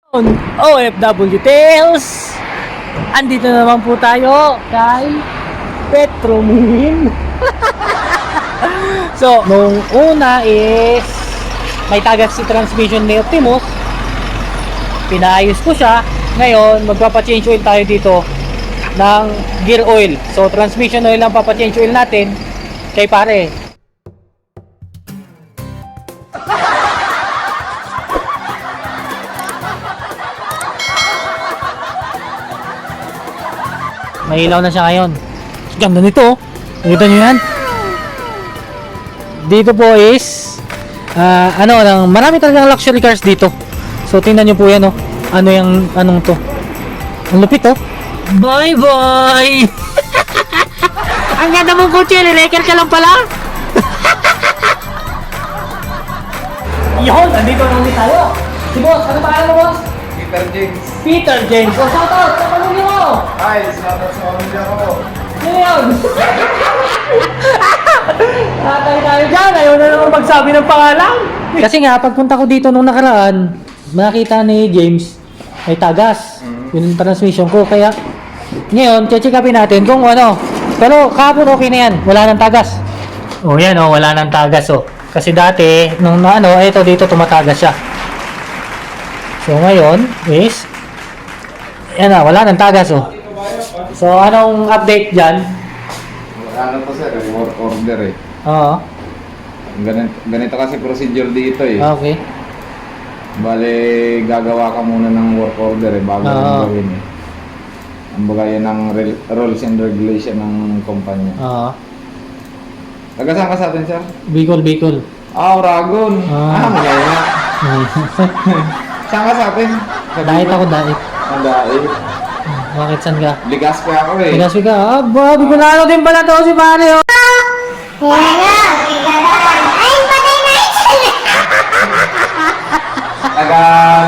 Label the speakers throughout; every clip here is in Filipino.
Speaker 1: OFW Tales. Andito naman po tayo kay Petromin. So, nung una is may tagas si transmission ni Optimus. Pinaayos ko siya. Ngayon, magpapa-change oil tayo dito ng gear oil. So, transmission oil lang papa-change oil natin kay pare. May ilaw na siya ngayon. Ganda nito. Nakita nyo yan? Dito po is marami talagang luxury cars dito. So tingnan nyo po yan, oh. Anong to? Ang lupit, oh. Bye bye. Ang ganda mong kotse, lireker ka lang pala. Yun, nandito na ulit tayo. Si boss, ano pangalan mo, boss?
Speaker 2: Peter James.
Speaker 1: Peter James. O, shoutout sa pamilya mo.
Speaker 2: Hi, shoutout sa pamilya ko.
Speaker 1: Ano yun? Tayo dyan. Ayaw na naman magsabi ng pangalan. Kasi nga, pagpunta ko dito nung nakaraan, nakita ni James, may tagas. Yun yung transmission ko. Kaya, ngayon, check upin natin kung ano. Pero kahapon okay na yan. Wala nang tagas. O, yan o. Wala nang tagas o. Kasi dati, nung ito dito tumatagas siya. So, ngayon is, yan na, wala nang tagas oh. So, anong update dyan?
Speaker 2: Ano po sir, work order eh.
Speaker 1: Oo.
Speaker 2: Ganito kasi procedure dito eh.
Speaker 1: Okay.
Speaker 2: Bale, gagawa ka muna ng work order eh, bago mo gawin eh. Ang bagay yan ng rules and regulation ng kumpanya.
Speaker 1: Oo.
Speaker 2: Taga saan ka sa atin sir?
Speaker 1: Bicol.
Speaker 2: Oragon. Malaya. Saan ka sa atin?
Speaker 1: Dahit ako, dahit.
Speaker 2: Ang dahil.
Speaker 1: Bakit saan ka?
Speaker 2: Ligaspe ako eh.
Speaker 1: Ligaspi ka? Bicolano din pala to si Pare oh.
Speaker 2: Taga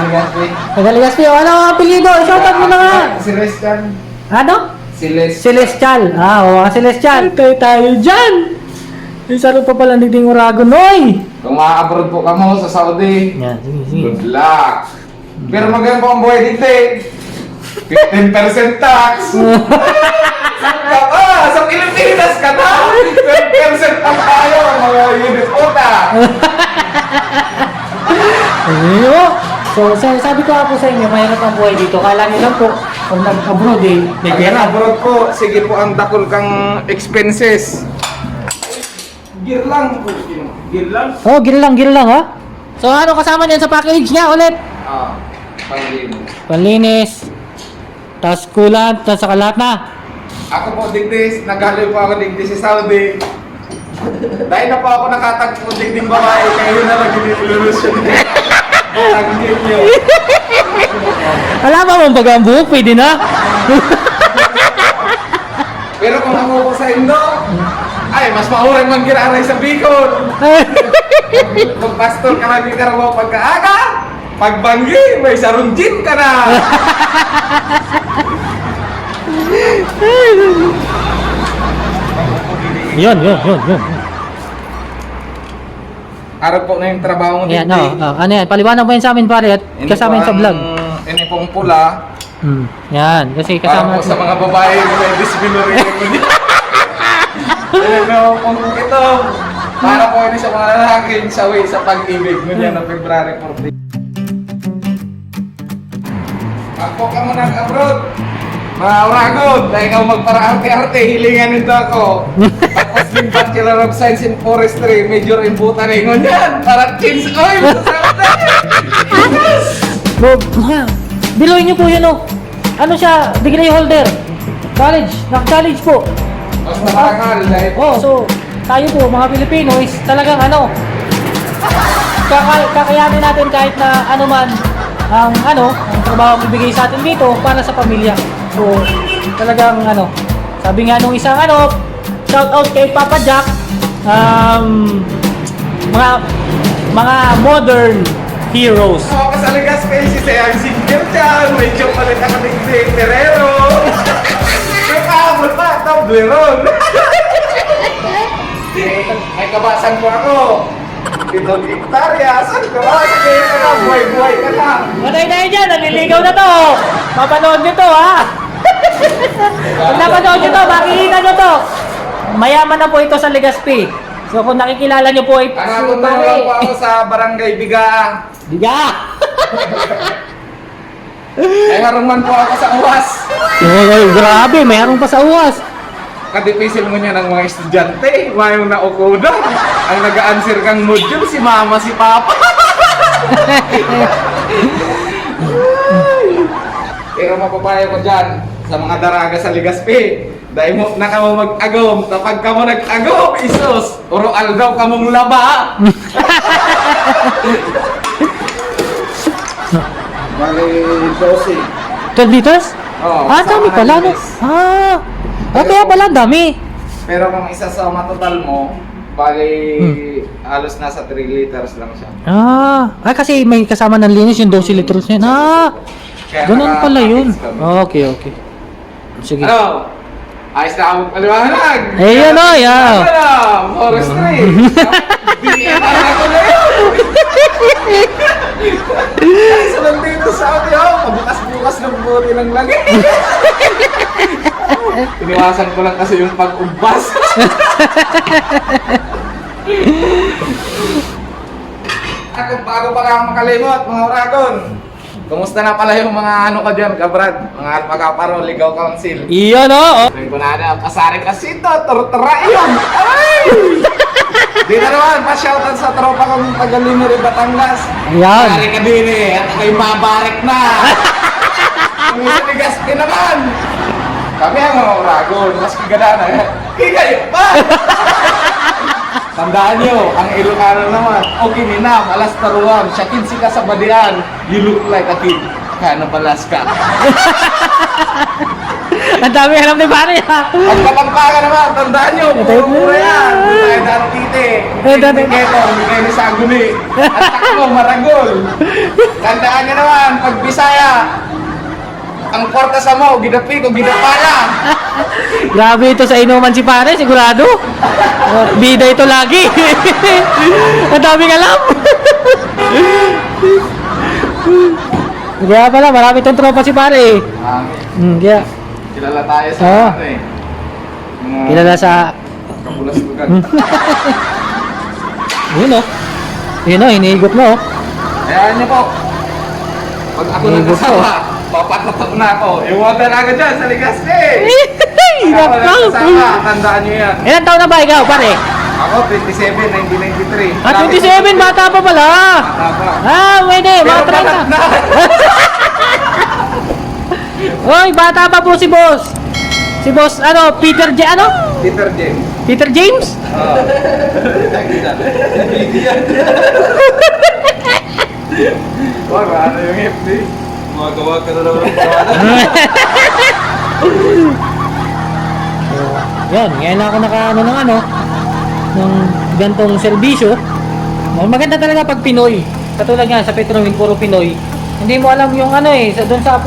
Speaker 2: Ligaspe.
Speaker 1: Ligaspi oh. Ano ang apelido? Shoutout mo na nga.
Speaker 2: Celestial.
Speaker 1: Ano? Celestial. Celestial. Tayo dyan. Isa rin pa pala ni Ding Oragon, oy!
Speaker 2: Kung ma-abroad po ka mo sa Saudi,
Speaker 1: Yan, sige.
Speaker 2: good luck! Pero maganda po ang buhay dito eh. 15% tax! Sa Pilipinas ka na! 10% ang tayo, mga unit puta!
Speaker 1: So, sabi ko nga po sa inyo, mahirap ang buhay dito. Kala nyo lang po, kung nag-abroad eh, may
Speaker 2: Pag
Speaker 1: pera.
Speaker 2: abroad po, sige po ang dakol kang expenses. Gear lang po. Gear lang?
Speaker 1: Oh, gear lang ha? So, ano kasama niyan sa package niya ulit?
Speaker 2: Panglinis.
Speaker 1: Panlinis. Tapos coolant, tapos saka lahat na.
Speaker 2: Ako po digdis, naghaloy po ako digdis sa Saudi. Dahil na po ako nakatagpo digding babae, kaya yun na lang inilulusyon. Ang gear nyo.
Speaker 1: Alam mo mong baga ang buhok, pwede na.
Speaker 2: Pero kung ako po sa Indo, ay, mas maurang manggira-aray sa Bicol. Kung pastor ka lang ka mo pagkaaga, pagbanggi, may sarunjin ka na.
Speaker 1: Yun.
Speaker 2: Araw po na yung trabaho mo
Speaker 1: Ayan,
Speaker 2: dito.
Speaker 1: ano yan, paliwanag mo yan sa amin pare at kasama yan sa vlog.
Speaker 2: Ini pong pula.
Speaker 1: Yan, kasi
Speaker 2: Para
Speaker 1: kasama
Speaker 2: po sa mga babae may disciplinary. Ano po ito? Para po ini sa mga lalaking sawi sa pag-ibig. Ngunyan na February 14. Ako ka mo nag-abroad. Mga Oragon, dahil ikaw magpara-arte-arte, hilingan nito ako. Tapos yung Bachelor of Science in Forestry, major in botany. Ngunyan, para change oil.
Speaker 1: Biloy niyo po yun oh. Ano siya, degree holder. College, nag-college po.
Speaker 2: Mas marangal dahil
Speaker 1: So tayo po mga Pilipino is talagang kakayanin natin kahit na ang trabaho bibigay sa atin dito para sa pamilya. So talagang sabi nga nung isang shout out kay Papa Jack, mga modern heroes.
Speaker 2: ako kasaligas kayo si Sayang Singer dyan. Medyo palit ako ng si Ferrero. May kaabot pa, Toblerone. May kabasan ko ako. Pitong hektarya, saan ka ba? Sige ka na, buhay-buhay ka na.
Speaker 1: Patay tayo dyan, naliligaw na to. Mapanood nyo to, ha? Pag napanood nyo to, makikita nyo to. Mayaman na po ito sa Legazpi. So kung nakikilala nyo po ito,
Speaker 2: Hanapon na lang po ako sa Barangay Bigaa.
Speaker 1: Diga!
Speaker 2: Ay harungan po ako sa UAS.
Speaker 1: Grabe, mayroon pa sa uwas.
Speaker 2: Kadipisil mo niya ng mga estudyante, mayroong naukuda. Ang nag-answer kang module, si mama, si papa. Pero mapapayo ko dyan, sa mga daraga sa Legazpi, dahil mo na kamo mag-agom, kapag kamo nag-agom, isos, oroal daw kamong laba. Bali, 12.
Speaker 1: 12 liters?
Speaker 2: Oo,
Speaker 1: Ah, dami
Speaker 2: kasama
Speaker 1: pala,
Speaker 2: na
Speaker 1: no?
Speaker 2: linis.
Speaker 1: Kaya pala, ang dami.
Speaker 2: Pero kung isa sa matotal mo, bali halos nasa 3 liters lang siya.
Speaker 1: Kasi may kasama ng linis yung 12 liters yun.
Speaker 2: Kaya
Speaker 1: Ganun pala yun.
Speaker 2: naka-package kami.
Speaker 1: Okay, okay. Sige.
Speaker 2: Ano? Ayos na akong paliwanag.
Speaker 1: Eh, yun, oh, yeah.
Speaker 2: Ano? Forestry. DNR ako na yun. Ay, sa nandito sa audio, pabukas-bukas ng buti ng lagi. Iniwasan ko lang kasi yung pag-umbas. Ako, bago pa lang makalimot, mga Oragon. Kumusta na pala yung mga ano ka dyan, kabrad? Mga Alpacaparo, Ligaw Council.
Speaker 1: Iyon, oh.
Speaker 2: Sabi ko na na, pasari kasi ito, tortara yun. Aray! Di na naman, pa-shoutout sa tropa kong taga-Limeri, Batangas.
Speaker 1: Ayan.
Speaker 2: Pasari ka din eh, at ako'y mabarek na. Kung isa ni Gaspi naman. Kami ang mga Oragon, mas kagana na. Kayo pa! Tandaan nyo, ang Ilocano naman, okay ninam, alas taruan, siya 15 ka sa badian, you look like a kid. Kaya nabalas ka.
Speaker 1: Ang dami alam ni pare, ha?
Speaker 2: Ang kapagpaga naman, tandaan nyo, puro-puro yan. Tayo daro tite, hindi keto, hindi kayo ni Saguni. At takbo, maragol. Tandaan nyo naman, pag Bisaya, ang porta sa mo, gidapi ko, gidapala.
Speaker 1: Grabe ito sa inuman si pare, sigurado. Bida ito lagi. Ang daming alam. Kaya pala, marami itong tropa si pare. Kaya,
Speaker 2: Kilala tayo sa
Speaker 1: Oo.
Speaker 2: ano eh. Mga
Speaker 1: kilala sa...
Speaker 2: Kapulas-lugan.
Speaker 1: Yun, oh. Yun, oh, iniigot mo, oh.
Speaker 2: Kaya nyo po, pag ako
Speaker 1: Igot
Speaker 2: nagkasawa, papatatok na ako. Iwan talaga dyan sa Legazpi. Pag ako
Speaker 1: Nakaw.
Speaker 2: nagkasawa, tandaan nyo yan.
Speaker 1: Ilan taon na ba ikaw, pare?
Speaker 2: Ako, 27, 1993.
Speaker 1: 27, bata pa pala.
Speaker 2: Bata pa.
Speaker 1: Pwede,
Speaker 2: Pero
Speaker 1: mga 30.
Speaker 2: patat na.
Speaker 1: Oy, bata pa po si boss. Si boss, Peter ano?
Speaker 2: Peter James.
Speaker 1: Peter James?
Speaker 2: Wag, ano yung FD? Magawa ka na naman ng
Speaker 1: Yan, ngayon lang ako ng gantong serbisyo. Maganda talaga pag Pinoy. Katulad nga sa Petrowin, puro Pinoy. Hindi mo alam yung doon sa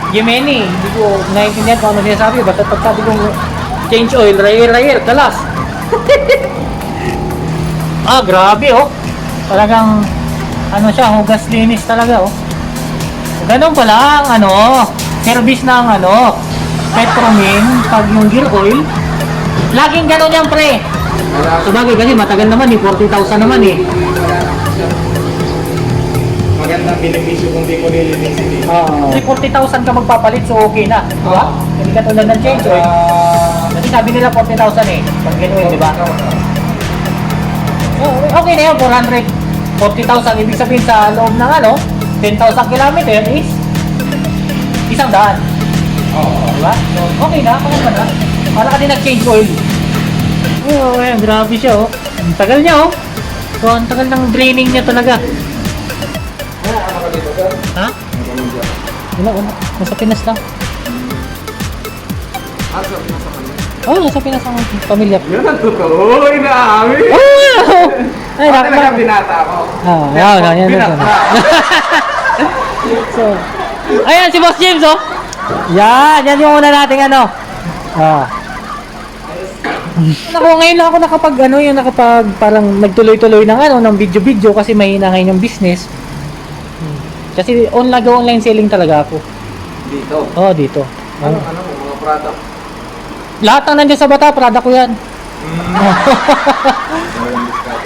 Speaker 1: Yemeni. Hindi ko naiintindihan kung ano sinasabi. Basta pag sabi kong change oil, rayel, kalas. Grabe, oh. Talagang, siya, hugas linis talaga, oh. Ganun pala ang, service ng, Petromin, pag yung gear oil. Laging ganun yan, pre. Sabagay kasi matagal naman, 40,000 naman,
Speaker 2: Magandang benepisyo kung di mo nilinisin.
Speaker 1: Kasi 40,000 ka magpapalit, so okay na. Diba? Hindi ka tulad ng change oil. Kasi sabi nila 40,000 pag gear oil, diba? Okay na yun, 440,000. Ibig sabihin sa loob ng 10,000 kilometer is 100. Diba? So, okay na, kung na. Para ka din nag-change oil. Grabe siya, oh. Ang tagal niya, oh. So, ang tagal ng draining niya talaga.
Speaker 2: Ano ka dito, sir?
Speaker 1: Ha? Wala. Nasa Pinas lang.
Speaker 2: Sabi mo sa kanya.
Speaker 1: Nasa Pinas ang pamilya.
Speaker 2: Yun ang totoo, inaamin.
Speaker 1: Ay,
Speaker 2: Talaga binata ako.
Speaker 1: Yan.
Speaker 2: Binata.
Speaker 1: So, ayan si Boss James, oh. Yan yung una nating Ako ngayon lang ako nakapag ano yung nakapag parang nagtuloy-tuloy ng ano ng video kasi mahina ngayon yung business. Kasi online selling talaga ako.
Speaker 2: Dito.
Speaker 1: Oo, dito.
Speaker 2: Ano mga product?
Speaker 1: Lahat ng nandiyan sa bata, product ko yan.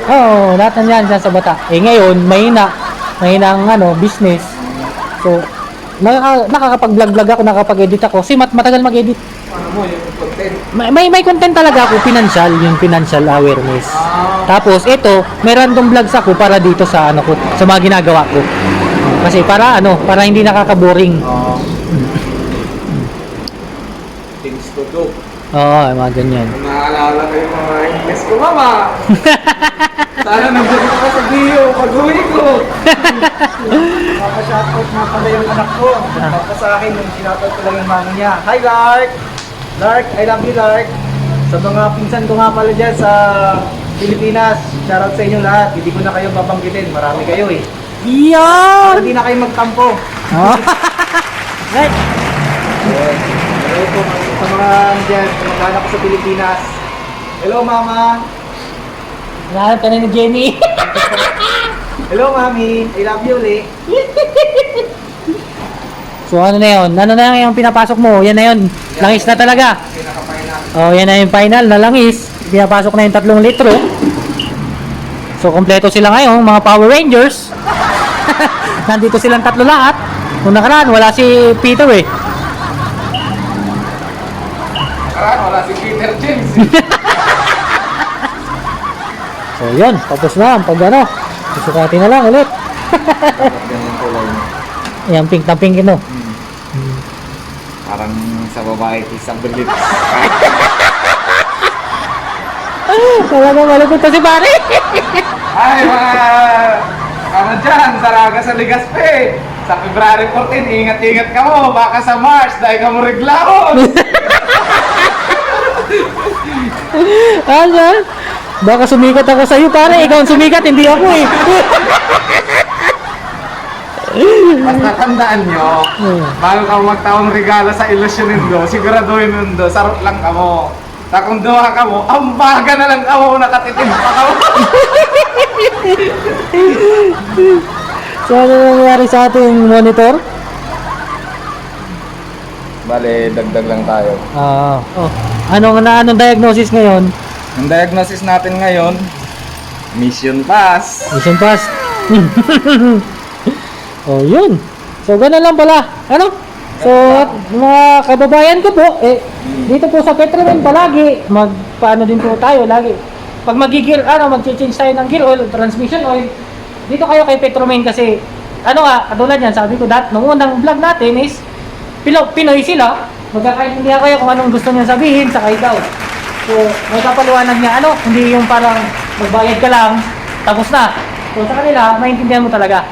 Speaker 1: Oo, lahat ng yan dyan sa bata. Eh ngayon, mahina ang ano, business. So, nakakapag-vlog ako, nakakapag-edit ako. Kasi matagal mag-edit.
Speaker 2: Ano mo yung content?
Speaker 1: May content talaga ako, yung financial awareness. Tapos ito, may random vlogs ako para dito sa ano ko, sa mga ginagawa ko. Kasi para hindi nakaka-boring.
Speaker 2: Things to do.
Speaker 1: Oo, mga ganyan.
Speaker 2: Naalala ko yung mga English ko, mama. Sana nandiyan ka sa Dio, pag-uwi ko.
Speaker 3: Maka-shoutout na pala yung anak ko. Tapos sa akin, yung shoutout ko lang yung mami niya. Hi, Lark! Lark, I love you, Lark. Sa mga pinsan ko nga pala dyan sa Pilipinas, shoutout sa inyo lahat. Hindi ko na kayo babanggitin, marami kayo eh.
Speaker 1: Yan!
Speaker 3: Hindi na kayo magtampo.
Speaker 1: Oh. Right.
Speaker 3: Hello po sa mga dyan, sa mga anak ko sa Pilipinas. Hello, Mama!
Speaker 1: Lahat ka na ni Jenny.
Speaker 3: Hello, Mami! I love you ulit.
Speaker 1: So ano na yun? Ano na yung pinapasok mo? Yan na yun. Langis na talaga. Oh, yan na yung final na langis. Pinapasok na yung 3 litro. So kompleto sila ngayon, mga Power Rangers. Nandito silang 3 lahat. Nung nakaraan, wala si Peter eh.
Speaker 2: Nakaraan, wala si Peter James.
Speaker 1: So yun, tapos na ang pag ano. Susukatin na lang ulit.
Speaker 2: Ganyan kulay niya.
Speaker 1: Ayan, pink na pink ito.
Speaker 2: Parang sa babae, isang bilit.
Speaker 1: Talaga malupit to si pare.
Speaker 2: Ay, mga ano dyan, Saraga sa Ligaspe. Sa February 14, ingat-ingat ka mo. Baka sa March, dahil ka mo reglahon.
Speaker 1: Ano? Baka sumikat ako sa'yo pare. Ikaw ang sumikat, hindi ako eh.
Speaker 2: Basta tandaan nyo, bago ka magtawang regalo sa ilusyon nindo, siguraduhin nindo, sarot lang ka mo. Ta kung duha ka mo, ang baga na lang ka mo, nakatitim pa ka mo.
Speaker 1: So ano nangyari sa ating monitor?
Speaker 2: Bale, dagdag lang tayo.
Speaker 1: Oh. Anong diagnosis ngayon?
Speaker 2: Ang diagnosis natin ngayon, mission pass.
Speaker 1: Mission pass. Oh, yun. So, ganun lang pala. Ano? So, mga kababayan ko po, dito po sa Petromen palagi, paano din po tayo lagi. Pag mag-change tayo ng gear oil, transmission oil, dito kayo kay Petromen kasi, katulad yan, sabi ko nung unang vlog natin is, Pinoy sila, magkakaintindihan kayo kung anong gusto niya sabihin sa daw. So, may kapaliwanag niya, hindi yung parang magbayad ka lang, tapos na. So, sa kanila, maintindihan mo talaga.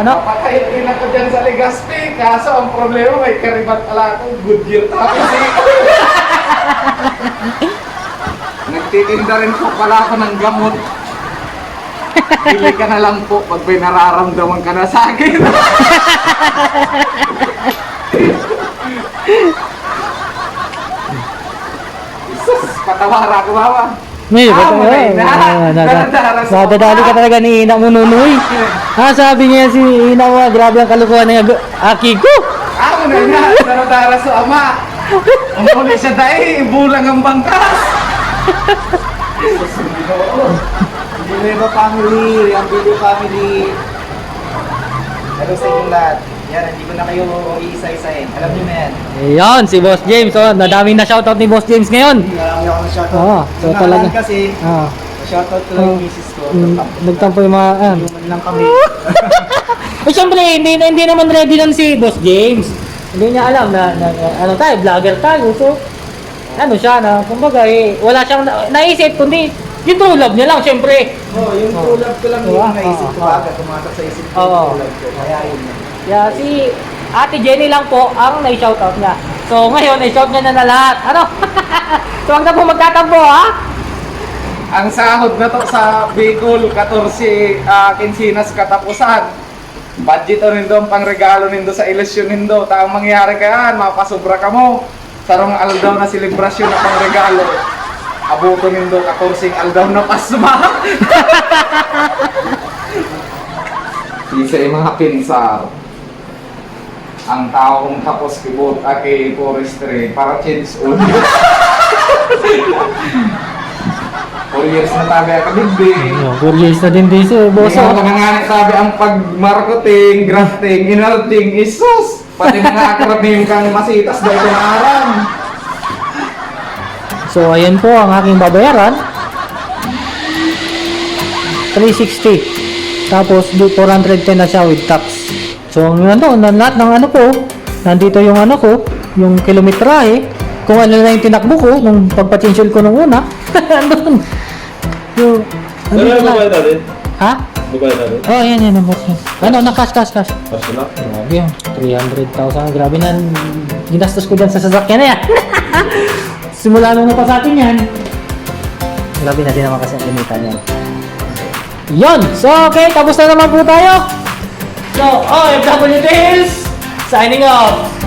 Speaker 2: Papatayin din ako dyan sa Legazpi, kaso ang problema may karibat pala ako, Goodyear tapos nagtitinda rin po pala ako ng gamot. Pili ka na lang po pag may nararamdaman ka na sa akin. Isus, patawara ko bawa.
Speaker 1: Nadadali ka talaga ni Ina mo, Nunoy. Sabi niya si Ina mo, grabe ang kalukuhan niya. Aki ko!
Speaker 2: Ako na niya, daradara sa ama. Ang huli siya dahil, bulang ang bangkas.
Speaker 3: Villanueva family, ang Video family. Hello sa inyong lahat. Yan, hindi ko na kayo iisa-isahin. Alam niyo na yan.
Speaker 1: Ayan, si Boss James. Nadaming na shoutout ni Boss James ngayon.
Speaker 3: Marami ako na shoutout.
Speaker 1: Oo, so
Speaker 3: Yung
Speaker 1: talaga.
Speaker 3: nakaraan kasi, shoutout ko lang yung misis ko.
Speaker 1: Nagtampo yung mga...
Speaker 3: Human lang kami.
Speaker 1: Siyempre, hindi naman ready lang si Boss James. Hindi niya alam na tayo, vlogger tayo. So, kumbaga wala siyang naisip, kundi yung true love niya lang, siyempre.
Speaker 3: Yung true love ko lang yung naisip ko agad. Tumatak sa isip ko yung true love ko. Kaya yun.
Speaker 1: Kaya si Ate Jenny lang po ang na-shoutout niya. So ngayon, na-shout niya na lahat. So huwag na po magtatampo, ha?
Speaker 2: Ang sahod na to sa Bicol, 14 kinsinas katapusan. Budget nindo ang pangregalo nindo sa ilusyon nindo. Ang mangyayari ka yan, mapasubra ka mo. Sarong aldaw na selebrasyon na pangregalo. abuto nindo 14 aldaw na pasma. Isa yung mga pinsar. Ang taong tapos kibot kay forestry para change on. 4 years na tabi ang kabigbi.
Speaker 1: 4 years na din dito, boss.
Speaker 2: Hindi ko nga sabi ang pag-marketing, grafting, inalting, isus. Pati mga akrabim kang masitas dahil pinaaran.
Speaker 1: So, ayan po ang aking babayaran. 360. Tapos, 410 na siya with tax. So, ang ano, lahat ng ano po, nandito yung ano ko, yung kilometrahe, kung ano na yung tinakbo ko, nung pagpa-change ko nung una, andun. Yung, andun na.
Speaker 4: natin?
Speaker 1: Ha?
Speaker 4: Mobile natin?
Speaker 1: Oh, yan, boss. Ano, cash.
Speaker 4: Kaso na?
Speaker 1: Grabe yan. 300,000. Grabe na. Ginastos ko dyan sa sasakyan na yan. Simula nung pa sa atin yan. Grabe na din naman kasi ang limitan yan. Yun! So, okay. Tapos na naman po tayo. So, OFW Tales, signing off.